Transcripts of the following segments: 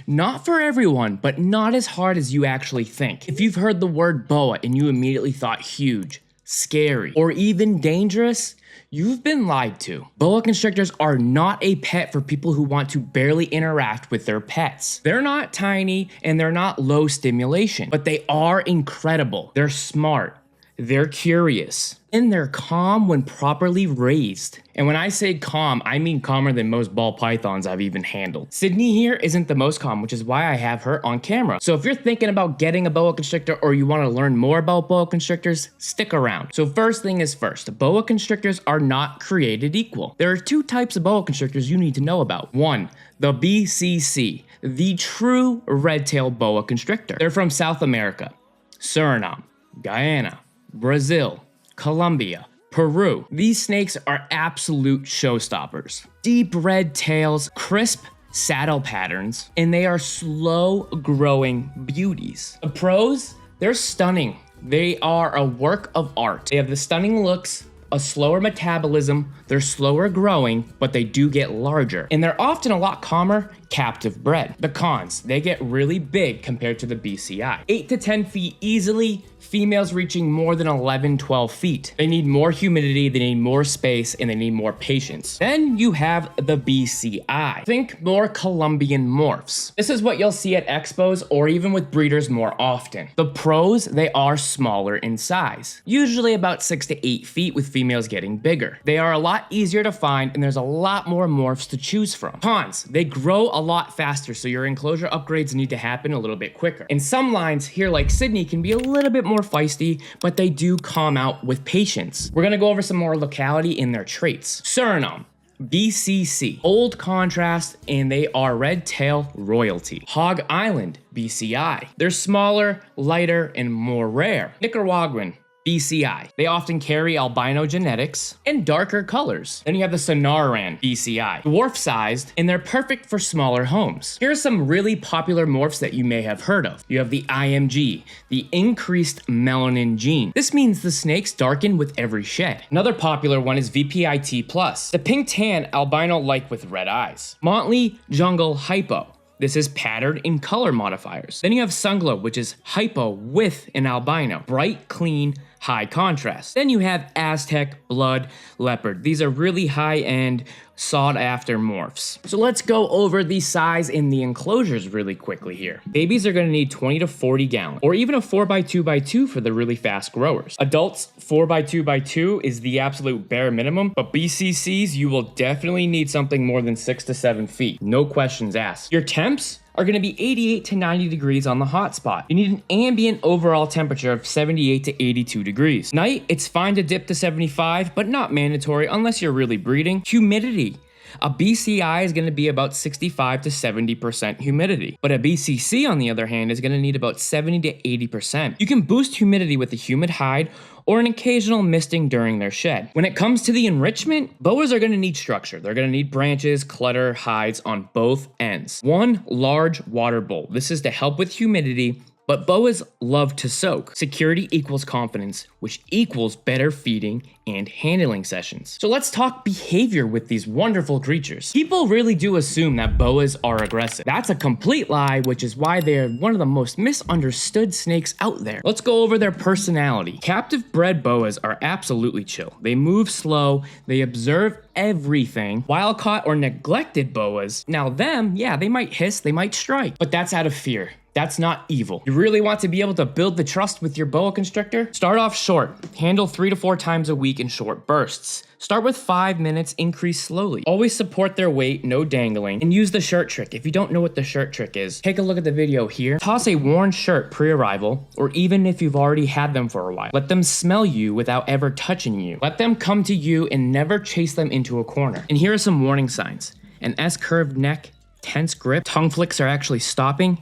Not for everyone, but not as hard as you actually think. If you've heard the word boa and you immediately thought huge, scary, or even dangerous, you've been lied to. Boa constrictors are not a pet for people who want to barely interact with their pets. They're not tiny and they're not low stimulation, but they are incredible. They're smart. They're curious. And they're calm when properly raised. And when I say calm, I mean calmer than most ball pythons I've even handled. Sydney here isn't the most calm, which is why I have her on camera. So if you're thinking about getting a boa constrictor or you want to learn more about boa constrictors, stick around. So first thing is first, boa constrictors are not created equal. There are two types of boa constrictors you need to know about. One, the BCC, the true red-tailed boa constrictor. They're from South America, Suriname, Guyana, Brazil, Colombia, Peru. These snakes are absolute showstoppers. Deep red tails, crisp saddle patterns, and they are slow growing beauties. The pros, they're stunning. They are a work of art. They have the stunning looks, a slower metabolism, they're slower growing, but they do get larger. And they're often a lot calmer, captive bred. The cons, they get really big compared to the BCI. 8 to 10 feet easily, females reaching more than 11, 12 feet. They need more humidity, they need more space, and they need more patience. Then you have the BCI. Think more Colombian morphs. This is what you'll see at expos or even with breeders more often. The pros, they are smaller in size, usually about 6 to 8 feet with females getting bigger. They are a lot easier to find and there's a lot more morphs to choose from. Cons, they grow a lot faster, so your enclosure upgrades need to happen a little bit quicker. And some lines here like Sydney can be a little bit more feisty, but they do calm out with patience. We're gonna go over some more locality in their traits. Suriname, BCC, old contrast, and they are red tail royalty. Hog Island, BCI. They're smaller, lighter, and more rare. Nicaraguan, BCI. They often carry albino genetics and darker colors. Then you have the Sonoran BCI, dwarf-sized, and they're perfect for smaller homes. Here are some really popular morphs that you may have heard of. You have the IMG, the increased melanin gene. This means the snakes darken with every shed. Another popular one is VPI T+, the pink tan albino-like with red eyes. Motley Jungle Hypo. This is patterned in color modifiers. Then you have Sunglow, which is hypo with an albino. Bright, clean, high contrast. Then you have Aztec, Blood, Leopard. These are really high-end, sought-after morphs. So let's go over the size in the enclosures really quickly here. Babies are gonna need 20 to 40 gallons, or even a 4x2x2 for the really fast growers. Adults, 4x2x2 is the absolute bare minimum, but BCCs, you will definitely need something more than 6 to 7 feet. No questions asked. Your temps are going to be 88 to 90 degrees on the hot spot. You need an ambient overall temperature of 78 to 82 degrees. Night, it's fine to dip to 75, but not mandatory unless you're really breeding. Humidity. A BCI is going to be about 65 to 70% humidity, but a BCC on the other hand is going to need about 70 to 80%. You can boost humidity with a humid hide or an occasional misting during their shed. When it comes to the enrichment, boas are going to need structure. They're going to need branches, clutter, hides on both ends. One large water bowl. This is to help with humidity, but boas love to soak. Security equals confidence, which equals better feeding and handling sessions. So let's talk behavior with these wonderful creatures. People really do assume that boas are aggressive. That's a complete lie, which is why they're one of the most misunderstood snakes out there. Let's go over their personality. Captive bred boas are absolutely chill. They move slow, they observe everything. Wild caught or neglected boas, now them, yeah, they might hiss, they might strike, but that's out of fear. That's not evil. You really want to be able to build the trust with your boa constrictor? Start off short. Handle 3 to 4 times a week in short bursts. Start with 5 minutes, increase slowly. Always support their weight, no dangling, and use the shirt trick. If you don't know what the shirt trick is, take a look at the video here. Toss a worn shirt pre-arrival, or even if you've already had them for a while. Let them smell you without ever touching you. Let them come to you and never chase them into a corner. And here are some warning signs. An S-curved neck, tense grip, tongue flicks are actually stopping.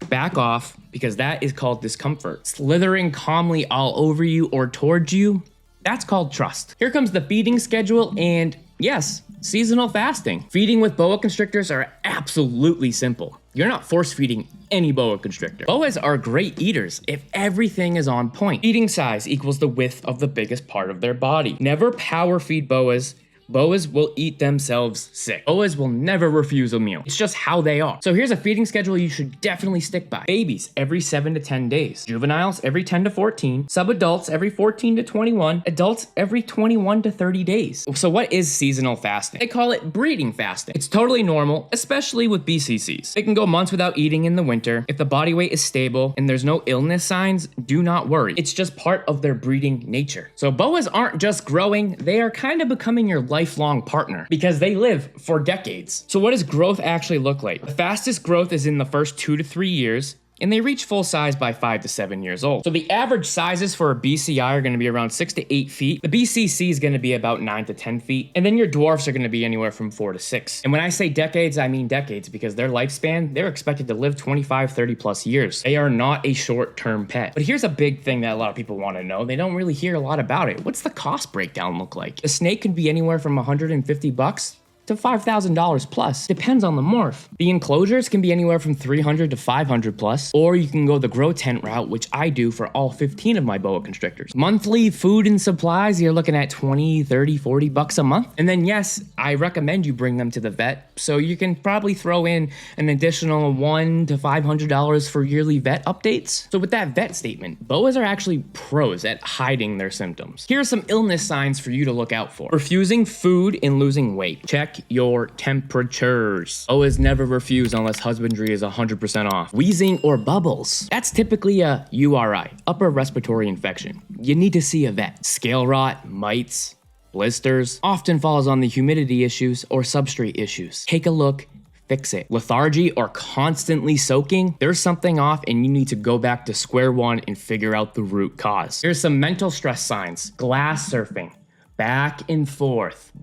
Back off, because that is called discomfort. Slithering calmly all over you or towards you, that's called trust. Here comes the feeding schedule and yes, seasonal fasting. Feeding with boa constrictors are absolutely simple. You're not force feeding any boa constrictor. Boas are great eaters if everything is on point. Feeding size equals the width of the biggest part of their body. Never power feed boas Boas will eat themselves sick. Boas will never refuse a meal. It's just how they are. So here's a feeding schedule you should definitely stick by. Babies every 7 to 10 days. Juveniles every 10 to 14. Subadults every 14 to 21. Adults every 21 to 30 days. So what is seasonal fasting? They call it breeding fasting. It's totally normal, especially with BCCs. They can go months without eating in the winter. If the body weight is stable and there's no illness signs, do not worry. It's just part of their breeding nature. So boas aren't just growing, they are kind of becoming your lifelong partner because they live for decades. So what does growth actually look like? The fastest growth is in the first 2 to 3 years, and they reach full size by 5 to 7 years old. So the average sizes for a BCI are gonna be around 6 to 8 feet. The BCC is gonna be about 9 to 10 feet. And then your dwarfs are gonna be anywhere from 4 to 6. And when I say decades, I mean decades because their lifespan, they're expected to live 25, 30 plus years. They are not a short-term pet. But here's a big thing that a lot of people wanna know. They don't really hear a lot about it. What's the cost breakdown look like? A snake could be anywhere from $150 to $5,000 plus. Depends on the morph. The enclosures can be anywhere from $300 to $500 plus, or you can go the grow tent route, which I do for all 15 of my boa constrictors. Monthly food and supplies, you're looking at 20, 30, 40 bucks a month. And then yes, I recommend you bring them to the vet, so you can probably throw in an additional $100 to $500 for yearly vet updates. So with that vet statement, boas are actually pros at hiding their symptoms. Here are some illness signs for you to look out for. Refusing food and losing weight. Check your temperatures. Boas never refuse unless husbandry is 100% off. Wheezing or bubbles. That's typically a URI, upper respiratory infection. You need to see a vet. Scale rot, mites, blisters, often falls on the humidity issues or substrate issues. Take a look, fix it. Lethargy or constantly soaking, there's something off and you need to go back to square one and figure out the root cause. Here's some mental stress signs. Glass surfing. Back and forth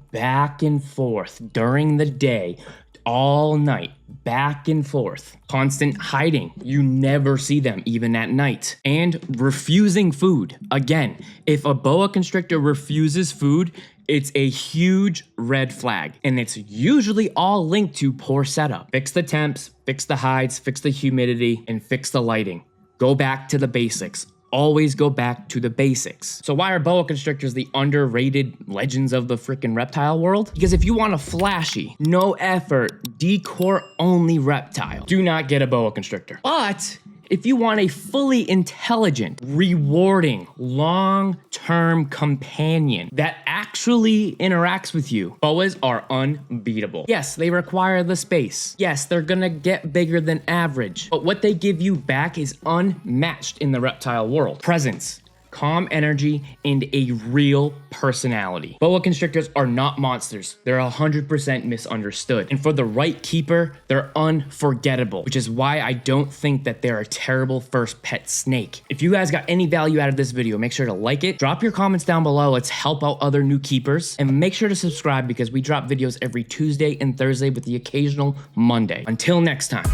during the day, all night, back and forth. Constant hiding. You never see them even at night. And refusing food. Again, if a boa constrictor refuses food, it's a huge red flag, and it's usually all linked to poor setup. Fix the temps, fix the hides, fix the humidity, and fix the lighting. Go back to the basics. Always go back to the basics. So why are boa constrictors the underrated legends of the freaking reptile world? Because if you want a flashy, no effort, decor only reptile, do not get a boa constrictor. But if you want a fully intelligent, rewarding, long-term companion that actually interacts with you, boas are unbeatable. Yes, they require the space. Yes, they're gonna get bigger than average, but what they give you back is unmatched in the reptile world. Presence, calm energy, and a real personality. Boa constrictors are not monsters. They're 100% misunderstood. And for the right keeper, they're unforgettable, which is why I don't think that they're a terrible first pet snake. If you guys got any value out of this video, make sure to like it, drop your comments down below, let's help out other new keepers, and make sure to subscribe because we drop videos every Tuesday and Thursday with the occasional Monday. Until next time.